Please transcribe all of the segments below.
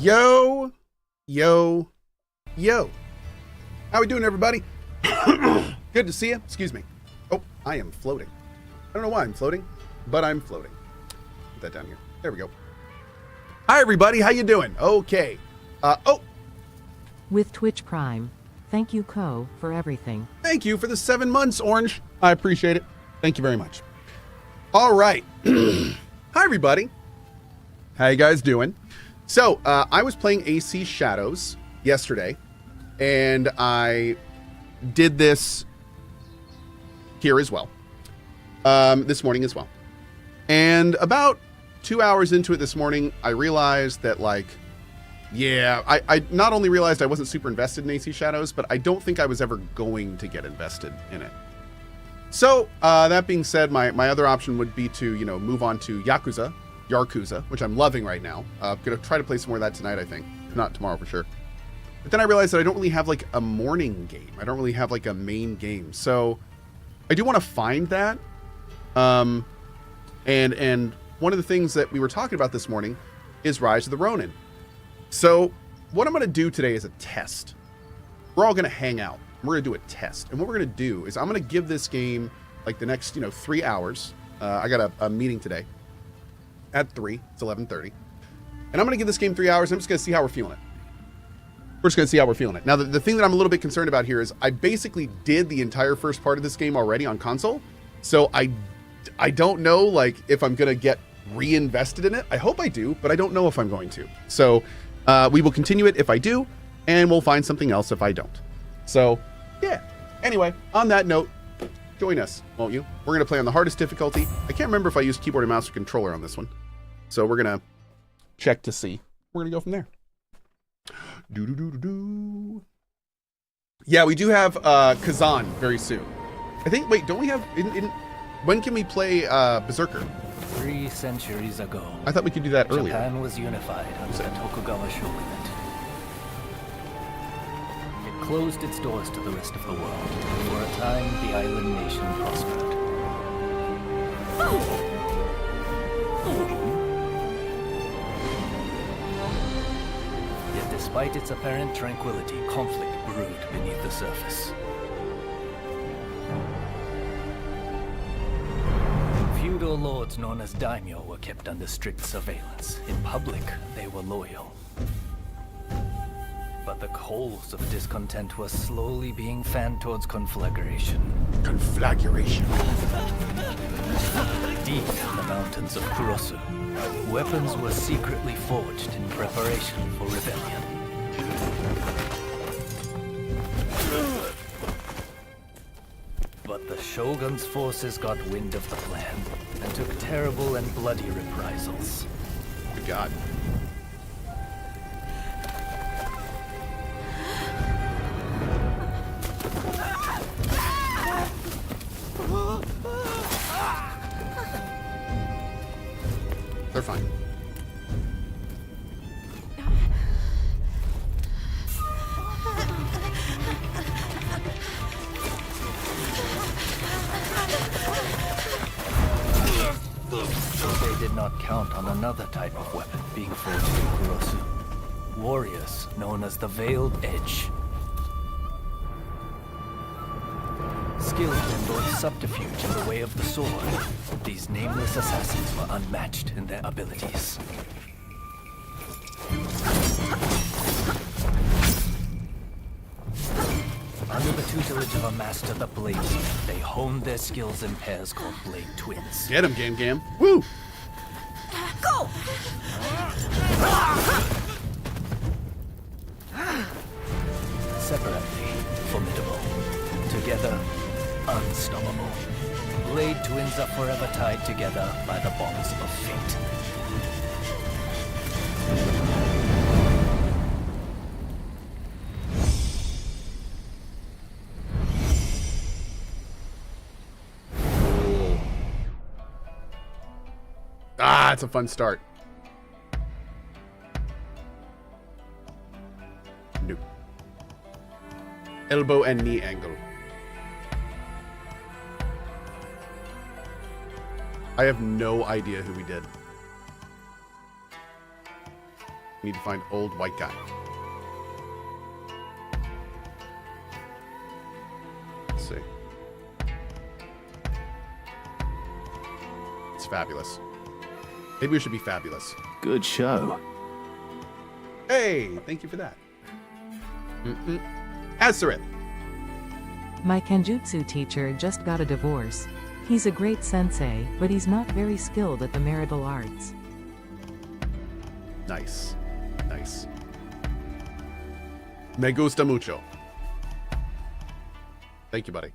Yo, yo, yo. How we doing, everybody? Good to see you. Excuse me. Oh, I am floating. I don't know why I'm floating, but I'm floating. Put that down here. There we go. Hi, everybody. How you doing? Okay. With Twitch Prime. Thank you, Cohh, for everything. Thank you for the 7 months, Orange. I appreciate it. Thank you very much. All right. Hi, everybody. How you guys doing? So, I was playing AC Shadows yesterday, and I did this here as well, this morning as well. And about 2 hours into it this morning, I realized that, like, yeah, I not only realized I wasn't super invested in AC Shadows, but I don't think I was ever going to get invested in it. So, that being said, my other option would be to, move on to Yakuza, which I'm loving right now. Gonna try to play some more of that tonight, I think. If not tomorrow for sure. But then I realized that I don't really have like a morning game. I don't really have like a main game. So I do want to find that. And one of the things that we were talking about this morning is Rise of the Ronin. So what I'm going to do today is a test. We're all going to hang out. We're going to do a test. And what we're going to do is I'm going to give this game like the next, 3 hours. I got a meeting today at 3. It's 11:30. And I'm going to give this game 3 hours. I'm just going to see how we're feeling it. We're just going to see how we're feeling it. Now, the thing that I'm a little bit concerned about here is I basically did the entire first part of this game already on console. So I don't know, like, if I'm going to get reinvested in it. I hope I do, but I don't know if I'm going to. So we will continue it if I do, and we'll find something else if I don't. So, yeah. Anyway, on that note, join us, won't you? We're going to play on the hardest difficulty. I can't remember if I used keyboard and mouse or controller on this one. So we're going to check to see. We're going to go from there. Yeah, we do have Kazan very soon. I think, wait, don't we have, when can we play Berserker? 3 centuries ago, I thought we could do that earlier. Japan was unified under the Tokugawa shogunate. It closed its doors to the rest of the world. For a time, the island nation prospered. Yet despite its apparent tranquility, conflict brewed beneath the surface. Feudal lords known as daimyo were kept under strict surveillance. In public, they were loyal. But the coals of discontent were slowly being fanned towards conflagration. Conflagration. Deep in the mountains of Kurosu, weapons were secretly forged in preparation for rebellion. But the Shogun's forces got wind of the plan and took terrible and bloody reprisals. Good God. They're fine. They did not count on another type of weapon being forged in Kurosu. Warriors known as the Veiled Edge. Skilled in both subterfuge and the way of the sword, these nameless assassins were unmatched in their abilities. Under the tutelage of a master, the Blade, they honed their skills in pairs called Blade Twins. Get him, Gam. Woo! Go! Separately, formidable. Together, unstoppable. Blade Twins are forever tied together by the bonds of fate. Ah, it's a fun start. Nope. Elbow and knee angle. I have no idea who we did. Need to find old white guy. Let's see. It's fabulous. Maybe we should be fabulous. Good show. Hey, thank you for that. Azareth. My Kenjutsu teacher just got a divorce. He's a great sensei, but he's not very skilled at the marital arts. Nice. Nice. Me gusta mucho. Thank you, buddy.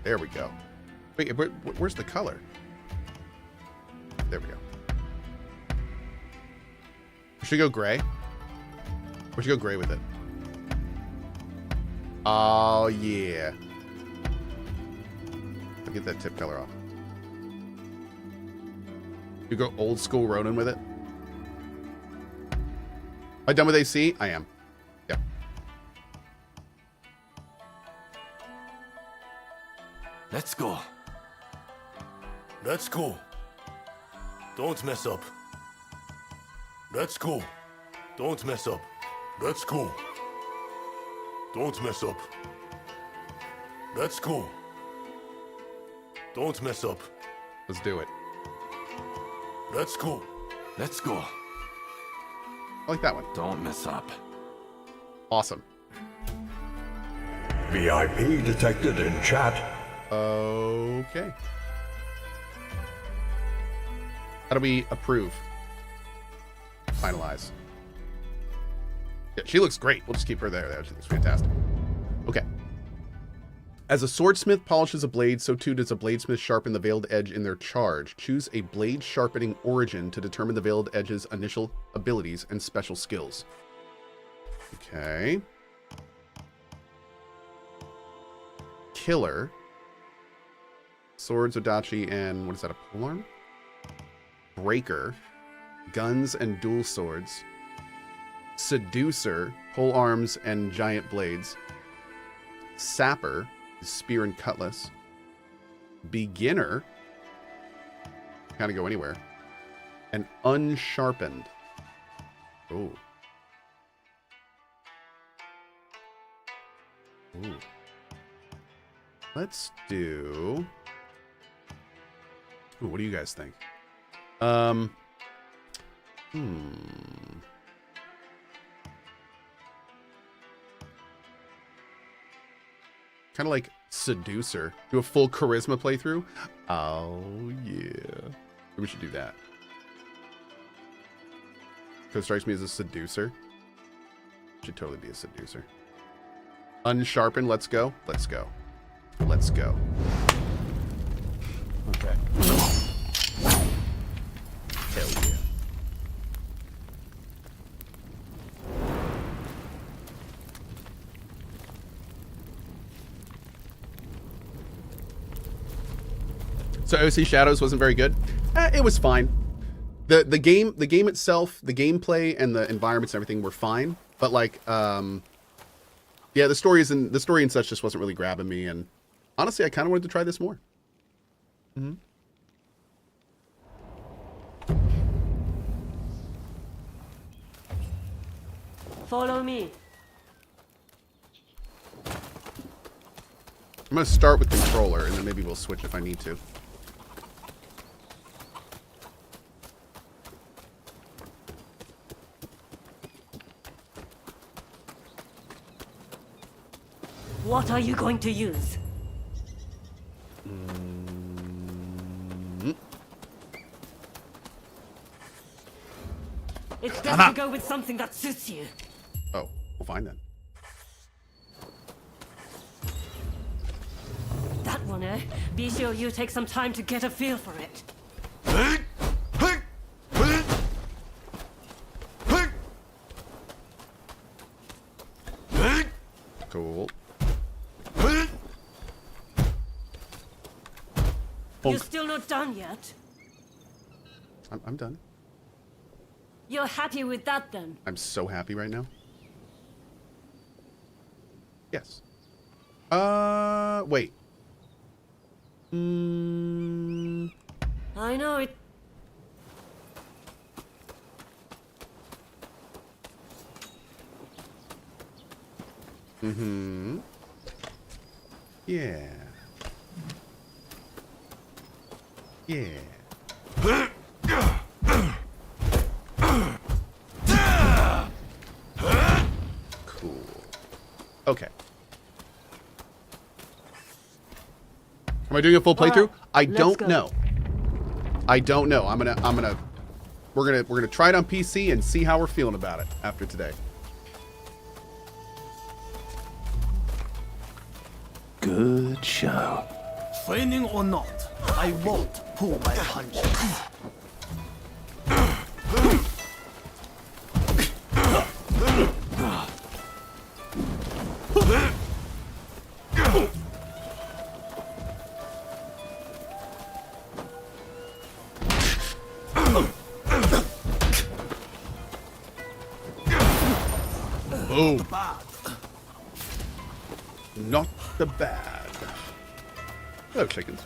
There we go. Wait, where's the color? There we go. We should go gray. We should go gray with it. Oh, yeah. I'll get that tip color off. You go old school Ronin with it? Am I done with AC? I am. Yep. Let's go. Let's go. Don't mess up. Let's go. Don't mess up. Let's go. Don't mess up. Let's go. Don't mess up. Let's do it. Let's go. Let's go. I like that one. Don't mess up. Awesome. VIP detected in chat. Okay. How do we approve? Finalize. Yeah, she looks great. We'll just keep her there. She looks fantastic. Okay. As a swordsmith polishes a blade, so too does a bladesmith sharpen the veiled edge in their charge. Choose a blade sharpening origin to determine the veiled edge's initial abilities and special skills. Okay. Killer. Swords, Odachi, and what is that, a polearm? Breaker. Guns and dual swords. Seducer. Pole arms and giant blades. Sapper. Spear and cutlass. Beginner. Kind of go anywhere. And unsharpened. Oh. Ooh. Let's do... Ooh, what do you guys think? Kind of like Seducer. Do a full charisma playthrough. Oh, yeah. Maybe we should do that. Because it strikes me as a Seducer. Should totally be a Seducer. Unsharpened, let's go. Let's go. Let's go. Okay. Hell yeah. So OC Shadows wasn't very good. It was fine. The game itself, the gameplay and the environments and everything were fine. But like, yeah, the story and such just wasn't really grabbing me. And honestly, I kind of wanted to try this more. Mm-hmm. Follow me. I'm going to start with controller, and then maybe we'll switch if I need to. What are you going to use? It's best to go with something that suits you. Oh, well, fine then. That one, eh? Be sure you take some time to get a feel for it. Cool. You're still not done yet? I'm done. You're happy with that then? I'm so happy right now. Yes. Wait. I know it. Mm-hmm. Yeah. Yeah. Cool. Okay. Am I doing a full playthrough? I don't know. I don't know. We're gonna try it on PC and see how we're feeling about it after today. Good show. Training or not, I won't pull my punches. Boom. Not the bad. Hello, chickens.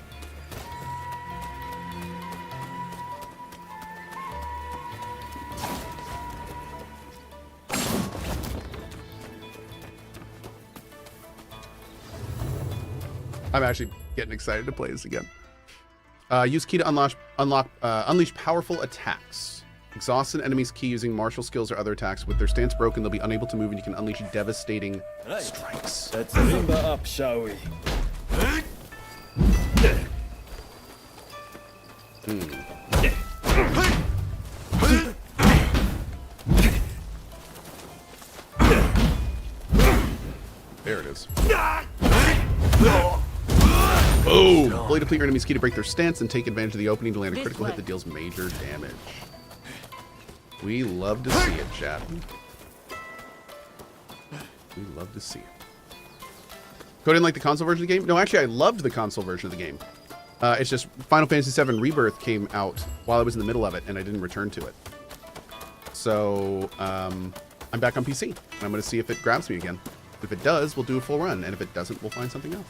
I'm actually getting excited to play this again. Use key to unleash powerful attacks. Exhaust an enemy's key using martial skills or other attacks. With their stance broken, they'll be unable to move, and you can unleash devastating strikes. Let's limber up, shall we? There it is. Boom! Fully deplete your enemy's key to break their stance and take advantage of the opening to land a critical hit that deals major damage. We love to see it, chat. We love to see it. Code didn't like the console version of the game? No, actually, I loved the console version of the game. It's just Final Fantasy VII Rebirth came out while I was in the middle of it, and I didn't return to it. So, I'm back on PC, and I'm going to see if it grabs me again. If it does, we'll do a full run, and if it doesn't, we'll find something else.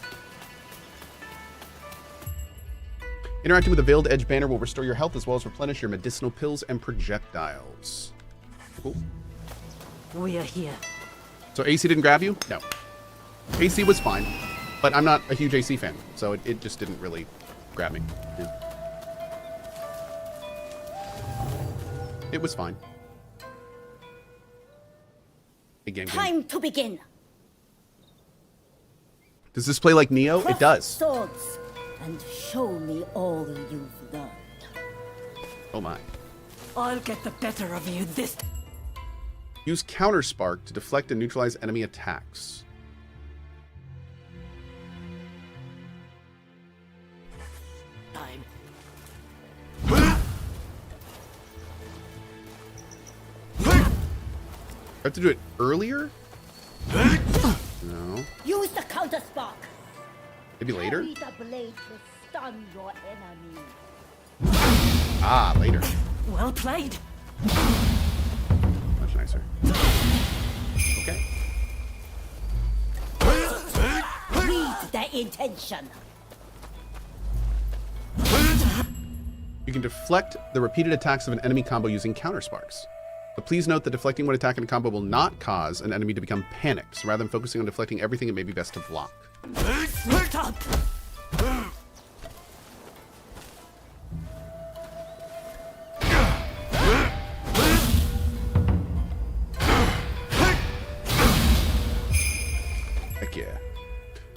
Interacting with the Veiled Edge banner will restore your health as well as replenish your medicinal pills and projectiles. Cool. We are here. So AC didn't grab you? No. AC was fine, but I'm not a huge AC fan, so it just didn't really grab me. It was fine. Again. Time to begin. Does this play like Neo? It does. Swords and show me all you've learned. Oh my. I'll get the better of you this Use Counter Spark to deflect and neutralize enemy attacks. time. I have to do it earlier? No. Use the counter spark. Maybe later? Carry the blade to stun your enemy. Ah, later. Well played. Much nicer. Okay. Read the intention. You can deflect the repeated attacks of an enemy combo using Counter Sparks. But please note that deflecting one attack in a combo will not cause an enemy to become panicked. So rather than focusing on deflecting everything, it may be best to block. Sneaked up. Heck yeah.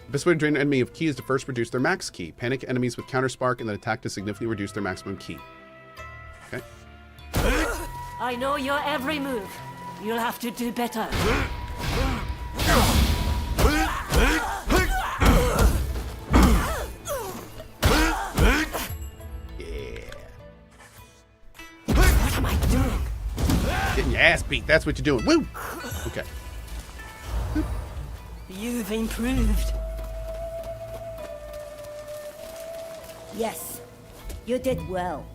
The best way to drain an enemy of ki is to first reduce their max ki. Panic enemies with Counter Spark and then attack to significantly reduce their maximum ki. Okay. I know your every move. You'll have to do better. What am I doing? Getting your ass beat. That's what you're doing. Woo! Okay. You've improved. Yes, you did well.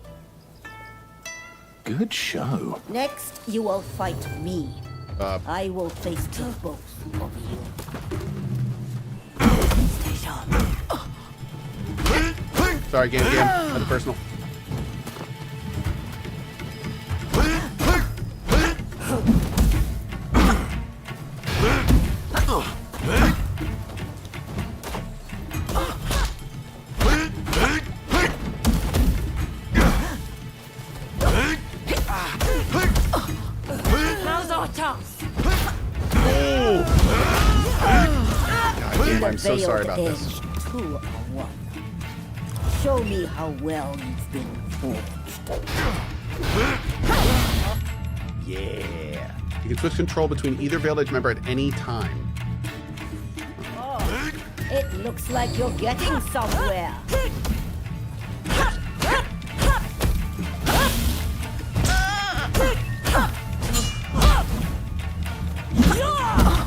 Good show. Next, you will fight me. I will face the both of you. Sorry, game. Nothing personal. Now's our chance. God damn, I'm so sorry about this. Two are one. Show me how well you've been forged. Yeah. You can switch control between either Veiled Edge member at any time. Oh, it looks like you're getting somewhere.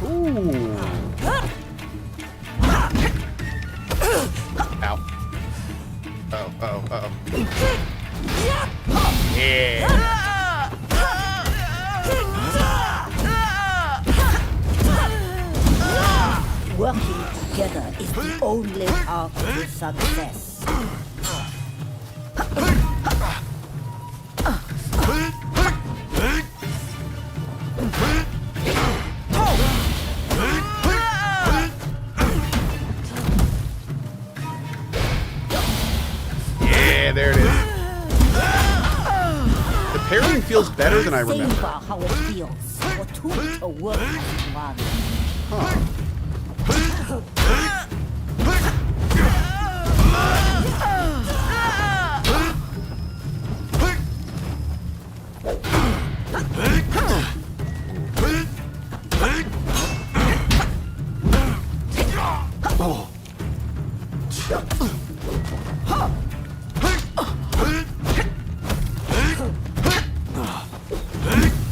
Ooh. Ow. Oh. Yeah. Working together is the only path to success. Yeah, there it is. The parrying feels better than I remember. Savor how it feels for two to work as one. Huh.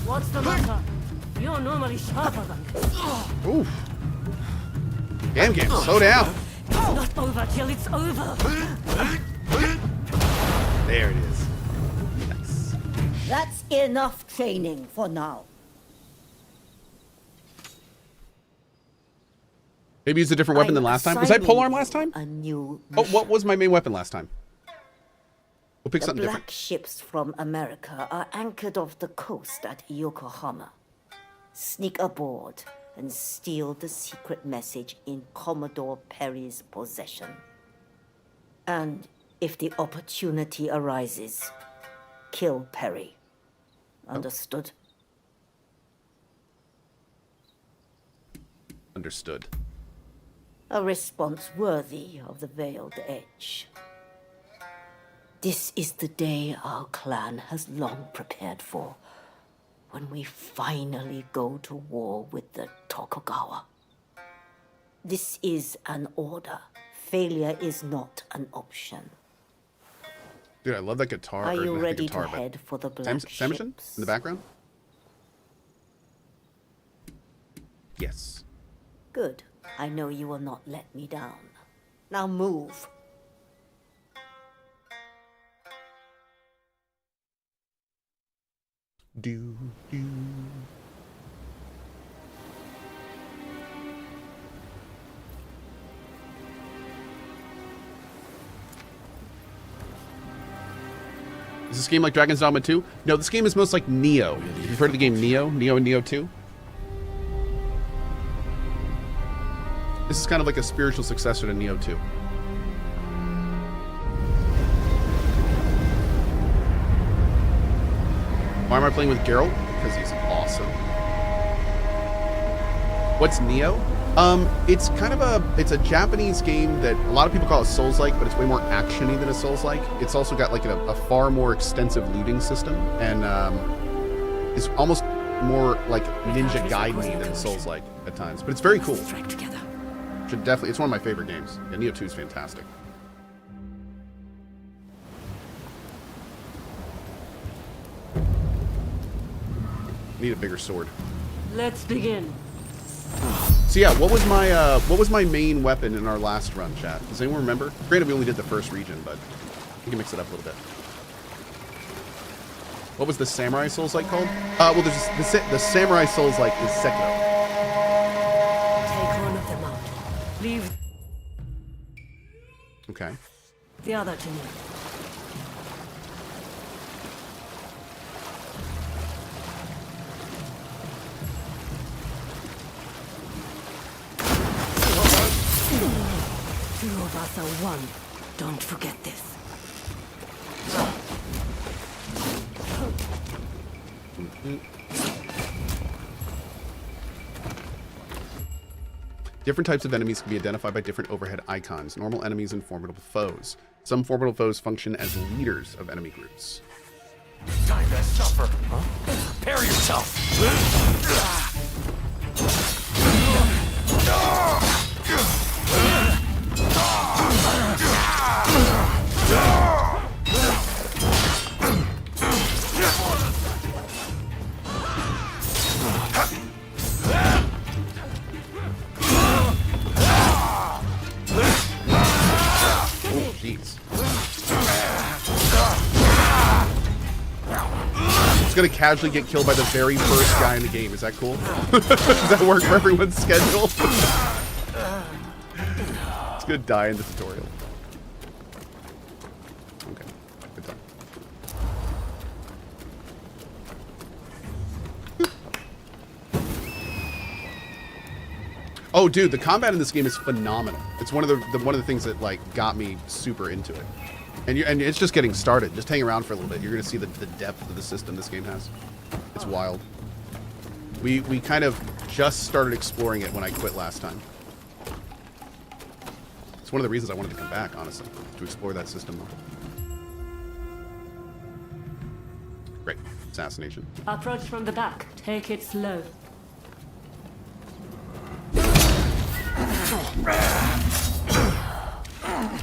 What's the matter? You're normally sharper than this. Oof. Game, slow down. It's not over till it's over. There it is. Nice. That's enough training for now. Maybe use a different weapon than last time. Was I polearm last time? A new Oh, what was my main weapon last time? We'll pick The something black different. ships from America are anchored off the coast at Yokohama. Sneak aboard and steal the secret message in Commodore Perry's possession. And if the opportunity arises, kill Perry. Understood? Understood. A response worthy of the Veiled Edge. This is the day our clan has long prepared for, when we finally go to war with the Tokugawa. This is an order. Failure is not an option. Dude, I love that guitar. Are or you not the ready guitar, to but- head for the black Samerson ships? in the background? Yes. Good. I know you will not let me down. Now move. Do. Is this game like Dragon's Dogma 2? No, this game is most like Neo. You've heard of the game Neo? Neo and Neo 2? This is kind of like a spiritual successor to Neo 2. Why am I playing with Geralt? Because he's awesome. What's Neo? It's kind of a Japanese game that a lot of people call it Souls-like, but it's way more actiony than a Souls-like. It's also got like a far more extensive looting system, and it's almost more like Ninja Gaiden than Souls-like at times. But it's very cool. Strike together. Should definitely, it's one of my favorite games. Yeah, Neo 2 is fantastic. Need a bigger sword. Let's begin. So yeah, what was my main weapon in our last run, chat? Does anyone remember? Granted, we only did the first region, but we can mix it up a little bit. What was the Samurai Souls like called? Well, there's the Samurai Souls like is Sekiro. Take one of them out. Leave. Okay. The other to me. Two of us are one. Don't forget this. Different types of enemies can be identified by different overhead icons. Normal enemies and formidable foes. Some formidable foes function as leaders of enemy groups. Time to suffer. Huh? Prepare yourself. Oh, jeez. It's gonna casually get killed by the very first guy in the game. Is that cool? Does that work for everyone's schedule? It's gonna die in the tutorial. Okay, good time. Oh, dude, the combat in this game is phenomenal. It's one of the things that like got me super into it. And it's just getting started. Just hang around for a little bit. You're gonna see the depth of the system this game has. It's wild. We kind of just started exploring it when I quit last time. It's one of the reasons I wanted to come back, honestly, to explore that system more. Great. Assassination. Approach from the back. Take it slow.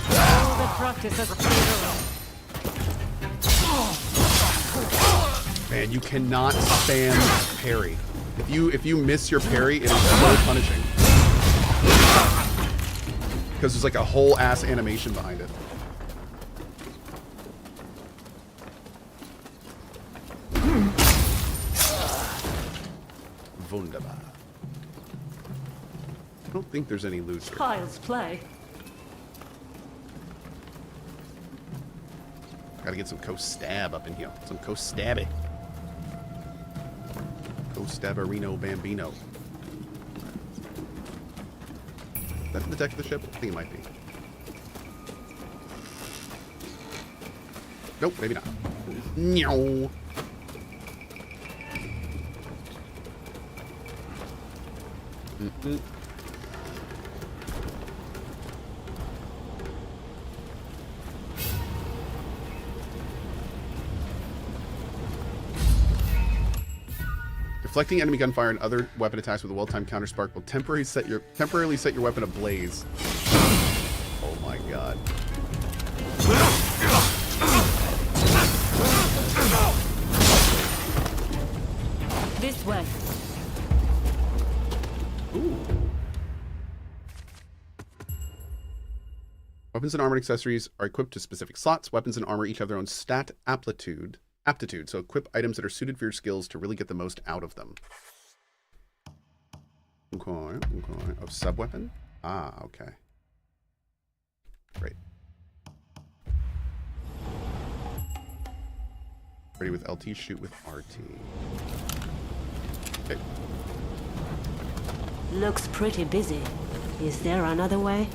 All the practice has paid off. Man, you cannot spam parry. If you miss your parry, it is so punishing. Because there's like a whole ass animation behind it. Wunderbar. I don't think there's any loot here. Child's play. Gotta get some Cohh up in here. Some Cohh. Cohh Bambino. Is that the deck of the ship? I think it might be. Nope, maybe not. No. Deflecting enemy gunfire and other weapon attacks with a well-timed counter spark will temporarily set your weapon ablaze. Oh my god. This way. Ooh. Weapons and armor accessories are equipped to specific slots. Weapons and armor each have their own stat aptitude, so equip items that are suited for your skills to really get the most out of them. Okay. Oh, sub-weapon? Ah, okay. Great. Ready with LT, shoot with RT. Okay. Looks pretty busy. Is there another way?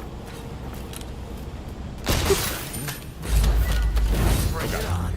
Bring it on.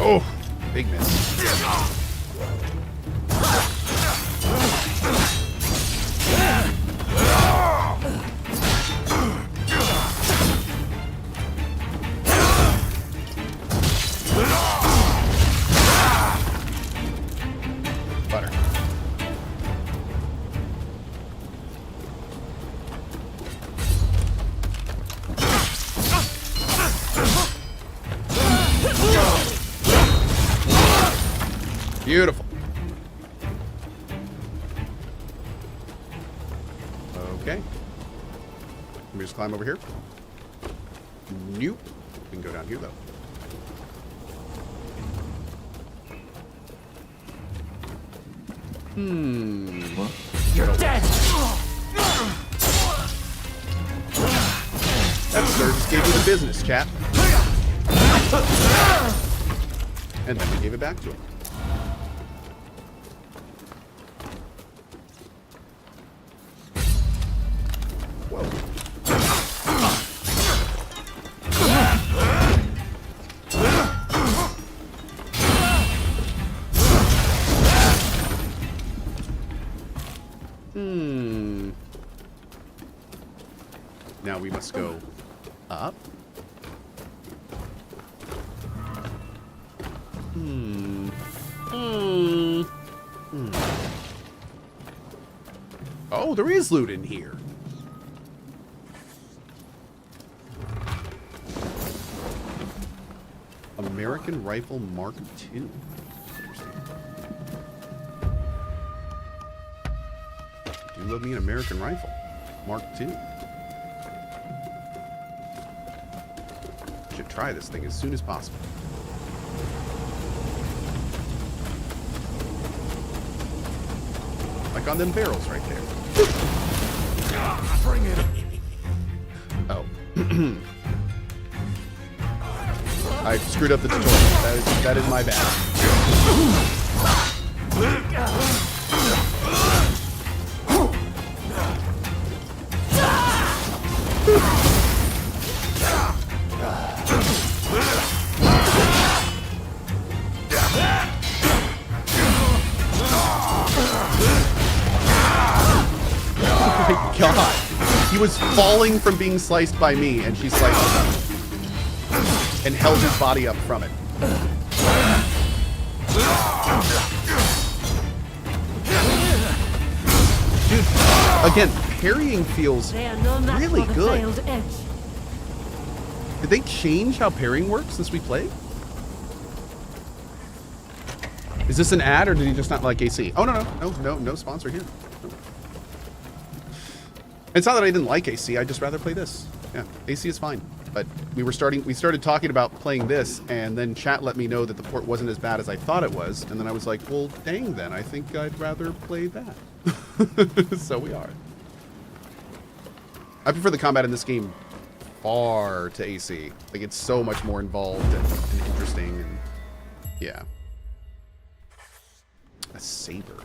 Oh, big miss. Butter. Beautiful. Okay. Let me just climb over here. Nope. We can go down here, though. You're dead! That sir just gave me the business, chat. And then we gave it back to him. Whoa. Now we must go up. Oh, there is loot in here. American Rifle Mark II. Do love me an American Rifle Mark II. Should try this thing as soon as possible. Like on them barrels right there. Bring it. Oh. I screwed up the tutorial. That is my bad. Oh my god. He was falling from being sliced by me, and she sliced him and held his body up from it. Dude, again, parrying feels They are no match really for the good. veiled edge. Did they change how parrying works since we played? Is this an ad, or did he just not like AC? Oh, no sponsor here. No. It's not that I didn't like AC, I'd just rather play this. Yeah, AC is fine. But we started talking about playing this, and then chat let me know that the port wasn't as bad as I thought it was, and then I was like, well, dang then, I think I'd rather play that. So we are. I prefer the combat in this game far to AC. Like, it's so much more involved and interesting, and yeah. A saber.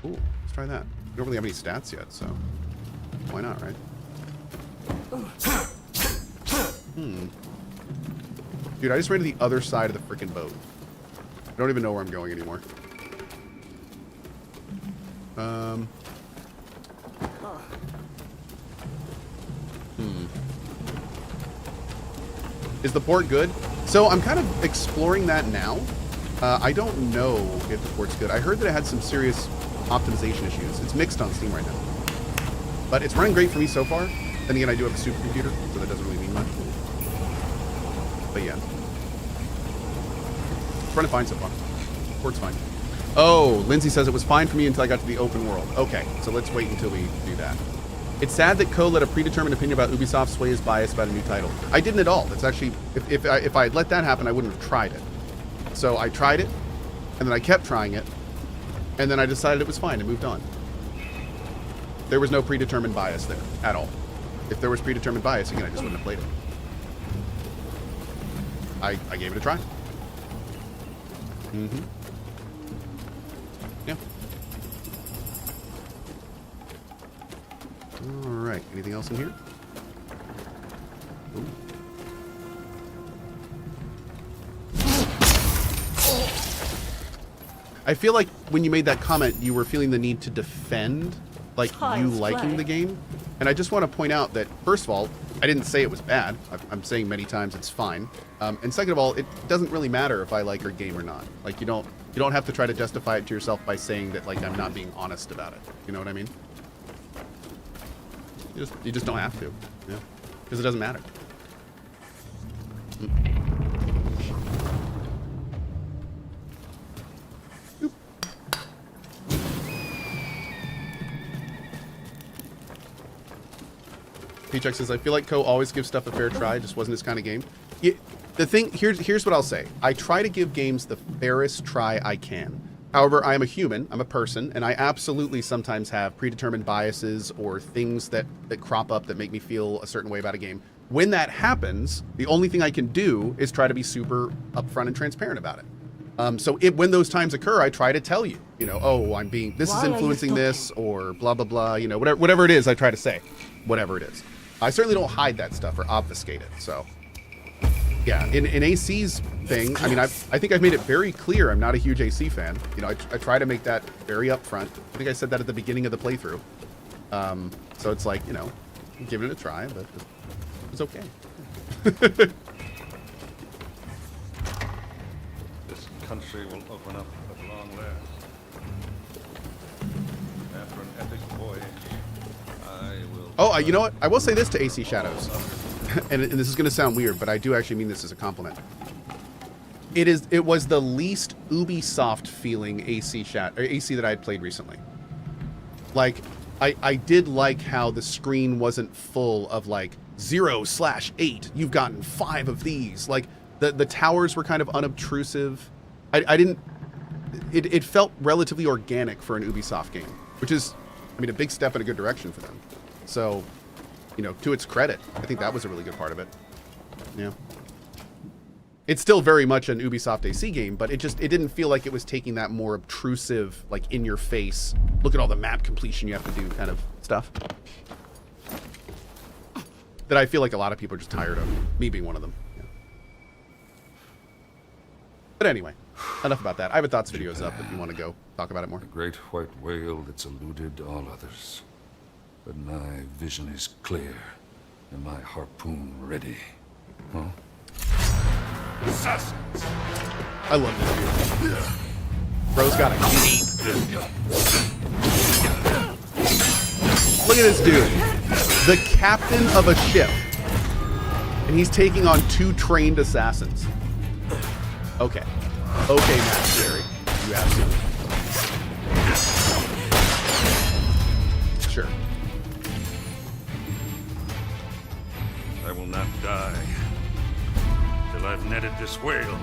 Ooh, let's try that. We don't really have any stats yet, so why not, right? Dude, I just ran to the other side of the freaking boat. I don't even know where I'm going anymore. Is the port good? So I'm kind of exploring that now. I don't know if the port's good. I heard that it had some serious optimization issues. It's mixed on Steam right now. But it's running great for me so far. Then again, I do have a supercomputer, so that doesn't really mean much. But yeah. It's running fine so far. Port's fine. Oh, Lindsay says it was fine for me until I got to the open world. Okay, so let's wait until we do that. It's sad that Cohh let a predetermined opinion about Ubisoft sway his bias about a new title. I didn't at all. That's actually, if I had let that happen, I wouldn't have tried it. So I tried it, and then I kept trying it, and then I decided it was fine and moved on. There was no predetermined bias there at all. If there was predetermined bias, again, I just wouldn't have played it. I gave it a try. Yeah. All right. Anything else in here? Ooh. I feel like when you made that comment, you were feeling the need to defend, like, you liking the game. And I just want to point out that, first of all, I didn't say it was bad. I'm saying many times it's fine. And second of all, it doesn't really matter if I like your game or not. Like, you don't have to try to justify it to yourself by saying that, like, I'm not being honest about it. You know what I mean? You just don't have to. Yeah. Because it doesn't matter. Paycheck says, I feel like Cohh always gives stuff a fair try. It just wasn't his kind of game. Yeah, the thing, here's what I'll say. I try to give games the fairest try I can. However, I am a human, I'm a person, and I absolutely sometimes have predetermined biases or things that crop up that make me feel a certain way about a game. When that happens, the only thing I can do is try to be super upfront and transparent about it. So when those times occur, I try to tell you, you know, oh, this is influencing this, or blah, blah, blah, you know, whatever it is, I try to say, whatever it is. I certainly don't hide that stuff or obfuscate it, so. Yeah, in AC's thing, I mean, I think I've made it very clear I'm not a huge AC fan. You know, I try to make that very upfront. I think I said that at the beginning of the playthrough. So it's like, you know, give it a try, but it's okay. This country will open up at long last. After an epic voyage, I will... Oh, you know what? I will say this to AC Shadows. And this is going to sound weird, but I do actually mean this as a compliment. It was the least Ubisoft feeling AC that I had played recently. Like, I did like how the screen wasn't full of like 0/8. You've gotten 5 of these. Like the towers were kind of unobtrusive. It felt relatively organic for an Ubisoft game, which is, I mean, a big step in a good direction for them. So, you know, to its credit, I think that was a really good part of it. Yeah. It's still very much an Ubisoft AC game, but it didn't feel like it was taking that more obtrusive, like in your face, look at all the map completion you have to do kind of stuff. That I feel like a lot of people are just tired of, me being one of them. Yeah. But anyway, enough about that. I have a thoughts videos up if you want to go talk about it more. The great white whale that's eluded all others. But my vision is clear, and my harpoon ready. Huh? Assassins! I love this dude. Bro's got a cape. Look at this dude. The captain of a ship. And he's taking on 2 trained assassins. Okay. Okay, Matt Jerry. You absolutely. Sure. I will not die till I've netted this whale.